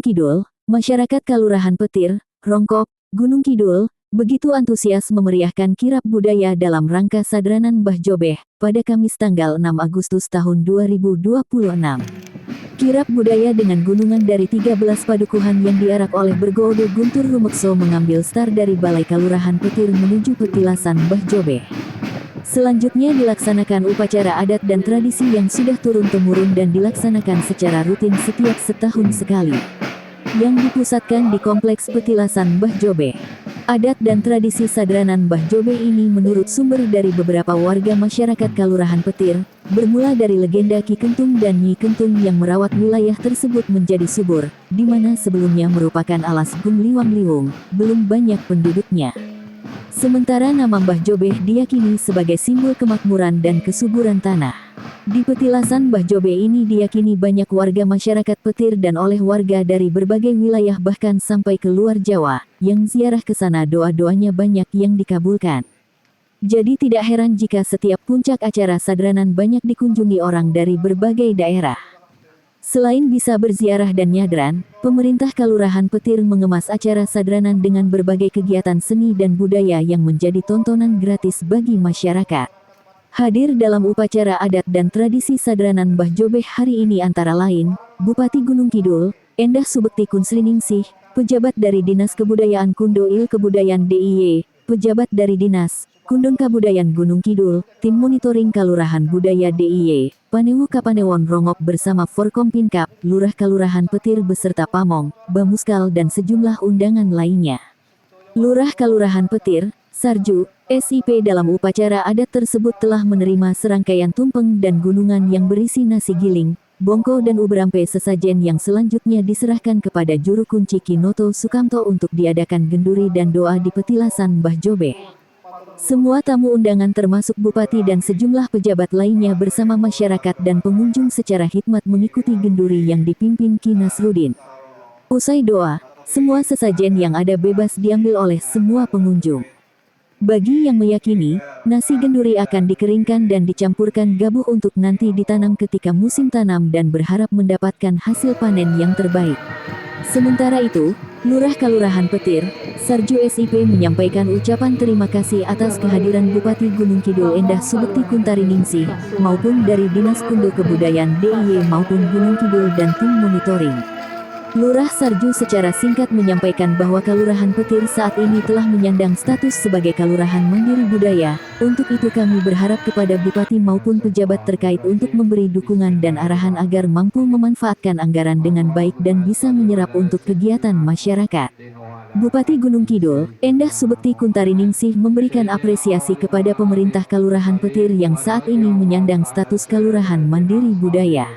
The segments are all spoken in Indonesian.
Kidul, masyarakat Kalurahan Petir, Rongkop, Gunung Kidul, begitu antusias memeriahkan kirab budaya dalam rangka Sadranan Mbah Jobeh pada Kamis tanggal 6 Agustus tahun 2026. Kirab budaya dengan gunungan dari 13 padukuhan yang diarak oleh Bergoodo Guntur Rumekso mengambil star dari Balai Kalurahan Petir menuju petilasan Mbah Jobeh. Selanjutnya dilaksanakan upacara adat dan tradisi yang sudah turun-temurun dan dilaksanakan secara rutin setiap setahun sekali, yang dipusatkan di Kompleks Petilasan Mbah Jobeh. Adat dan tradisi Sadranan Mbah Jobeh ini menurut sumber dari beberapa warga masyarakat Kalurahan Petir, bermula dari legenda Ki Kentung dan Nyi Kentung yang merawat wilayah tersebut menjadi subur, di mana sebelumnya merupakan alas Gung Liwang Liwung, belum banyak penduduknya. Sementara nama Mbah Jobeh diyakini sebagai simbol kemakmuran dan kesuburan tanah. Di petilasan Mbah Jobeh ini diyakini banyak warga masyarakat Petir dan oleh warga dari berbagai wilayah bahkan sampai ke luar Jawa, yang ziarah ke sana doa-doanya banyak yang dikabulkan. Jadi tidak heran jika setiap puncak acara Sadranan banyak dikunjungi orang dari berbagai daerah. Selain bisa berziarah dan nyadran, pemerintah Kalurahan Petir mengemas acara Sadranan dengan berbagai kegiatan seni dan budaya yang menjadi tontonan gratis bagi masyarakat. Hadir dalam upacara adat dan tradisi Sadranan Mbah Jobeh hari ini antara lain, Bupati Gunung Kidul, Endah Subekti Kunsliningsih, pejabat dari Dinas Kebudayaan Kundo Il Kebudayaan DIY, pejabat dari Dinas Kundon Kabudayaan Gunung Kidul, tim monitoring Kalurahan Budaya DIY, Panewu Kapanewon Rongop bersama Forkompinкап, Lurah Kalurahan Petir beserta Pamong, Bamuskal dan sejumlah undangan lainnya. Lurah Kalurahan Petir, Sarju, SIP dalam upacara adat tersebut telah menerima serangkaian tumpeng dan gunungan yang berisi nasi giling, bongko dan ubrampe sesajen yang selanjutnya diserahkan kepada juru kunci Ki Noto Sukamto untuk diadakan genduri dan doa di petilasan Mbah Jobeh. Semua tamu undangan termasuk Bupati dan sejumlah pejabat lainnya bersama masyarakat dan pengunjung secara hikmat mengikuti genduri yang dipimpin Ki Nasruddin. Usai doa, semua sesajen yang ada bebas diambil oleh semua pengunjung. Bagi yang meyakini, nasi genduri akan dikeringkan dan dicampurkan gabuh untuk nanti ditanam ketika musim tanam dan berharap mendapatkan hasil panen yang terbaik. Sementara itu, Lurah Kalurahan Petir, Sarju SIP menyampaikan ucapan terima kasih atas kehadiran Bupati Gunung Kidul Endah Subekti Kuntariningsih, maupun dari Dinas Kundo Kebudayaan DIY maupun Gunung Kidul dan tim monitoring. Lurah Sarju secara singkat menyampaikan bahwa Kalurahan Petir saat ini telah menyandang status sebagai Kalurahan Mandiri Budaya. Untuk itu kami berharap kepada Bupati maupun pejabat terkait untuk memberi dukungan dan arahan agar mampu memanfaatkan anggaran dengan baik dan bisa menyerap untuk kegiatan masyarakat. Bupati Gunung Kidul, Endah Subekti Kuntariningsih memberikan apresiasi kepada pemerintah Kalurahan Petir yang saat ini menyandang status Kalurahan Mandiri Budaya.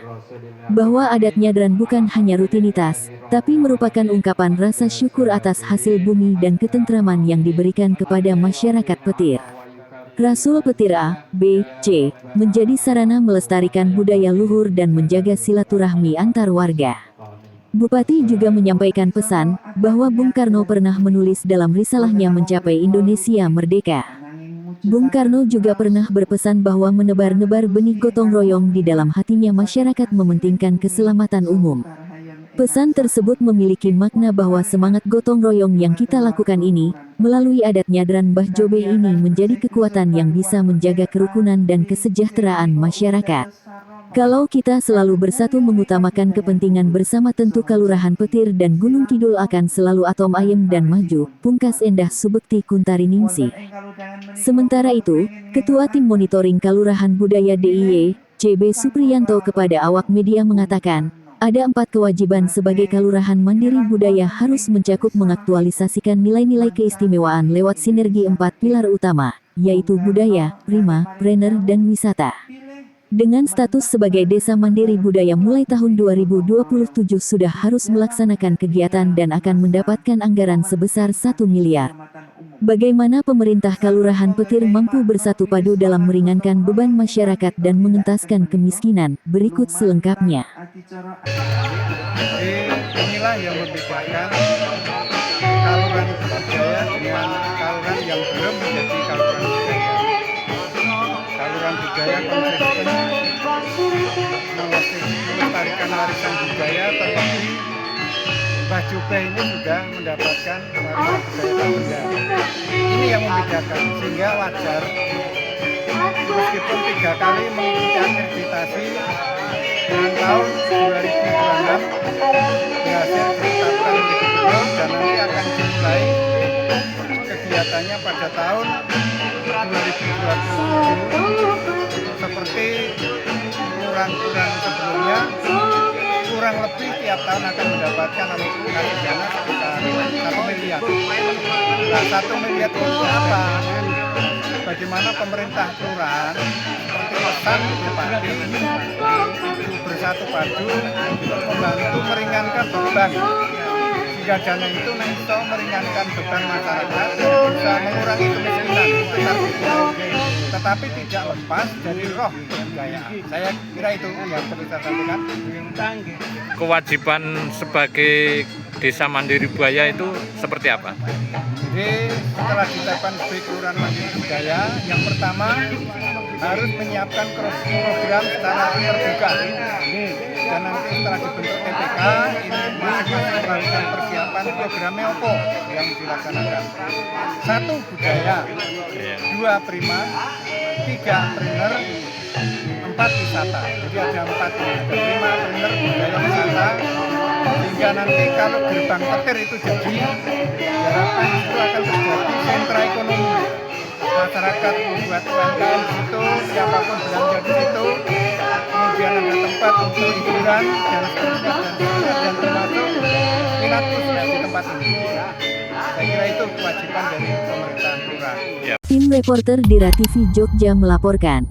Bahwa adat nyadran bukan hanya rutinitas, tapi merupakan ungkapan rasa syukur atas hasil bumi dan ketentraman yang diberikan kepada masyarakat Petir. Rasul Petir A, B, C, menjadi sarana melestarikan budaya luhur dan menjaga silaturahmi antar warga. Bupati juga menyampaikan pesan, bahwa Bung Karno pernah menulis dalam risalahnya Mencapai Indonesia Merdeka. Bung Karno juga pernah berpesan bahwa menebar-nebar benih gotong royong di dalam hatinya masyarakat mementingkan keselamatan umum. Pesan tersebut memiliki makna bahwa semangat gotong royong yang kita lakukan ini, melalui adat nyadran Mbah Jobeh ini menjadi kekuatan yang bisa menjaga kerukunan dan kesejahteraan masyarakat. Kalau kita selalu bersatu mengutamakan kepentingan bersama tentu Kalurahan Petir dan Gunung Kidul akan selalu atom ayem dan maju, pungkas Endah Subekti Kuntariningsih. Sementara itu, Ketua Tim Monitoring Kalurahan Budaya DIY, CB Supriyanto kepada awak media mengatakan, ada 4 kewajiban sebagai Kalurahan Mandiri Budaya harus mencakup mengaktualisasikan nilai-nilai keistimewaan lewat sinergi 4 pilar utama, yaitu budaya, prima, prener dan wisata. Dengan status sebagai Desa Mandiri Budaya mulai tahun 2027 sudah harus melaksanakan kegiatan dan akan mendapatkan anggaran sebesar 1 miliar. Bagaimana pemerintah Kalurahan Petir mampu bersatu padu dalam meringankan beban masyarakat dan mengentaskan kemiskinan? Berikut selengkapnya. Inilah yang membedakan Kalurahan Budaya dengan Kalurahan yang belum menjadi Kalurahan Budaya. Kalurahan Budaya konsepnya melestarikan warisan budaya, tetapi Mbah Jobeh ini juga mendapatkan warisan budaya benda. Ini yang membedakan, sehingga wajar meskipun 3 kali mengikuti akreditasi dengan tahun 2026 berhasil ditetapkan oleh gubernur dan nanti akan dimulai kegiatannya pada tahun 2027 seperti lurah-lurah sebelumnya. Kurang lebih tiap tahun akan mendapatkan alokasi dana sekitar 1 miliar. Nah, 1 miliar itu apa? Bagaimana pemerintah kelurahan seperti pesan Bupati bersatu padu untuk membantu meringankan beban, sehingga dana itu bisa meringankan beban masyarakat dan bisa mengurangi kemiskinan. Itu targetnya. Tetapi tidak lepas dari roh kebudayaan. Saya kira itu yang perlu saya sampaikan. Kewajiban sebagai desa mandiri Buaya itu seperti apa? Jadi setelah ditetapkan sebagai kelurahan mandiri budaya, yang pertama harus menyiapkan program secara terbuka. Dan nanti setelah dibentuk TPK, ini masing-masing melakukan persiapan programnya apa yang dilaksanakan. 1 budaya, 2 prima, 3 trainer, 4 wisata. Jadi ada 4 ini, ada prima, trainer, budaya, wisata. Sehingga nanti kalau gerbang petir itu jadi, diharapkan itu akan terjadi sentra ekonomi. Masyarakat membuat UMKM di situ, siapapun belanja di situ, kemudian ada tempat untuk hiburan dan seterusnya dan termasuk minat khusus di tempat ini. Saya kira itu kewajiban dari pemerintah kelurahan. Tim reporter Dira TV Jogja melaporkan.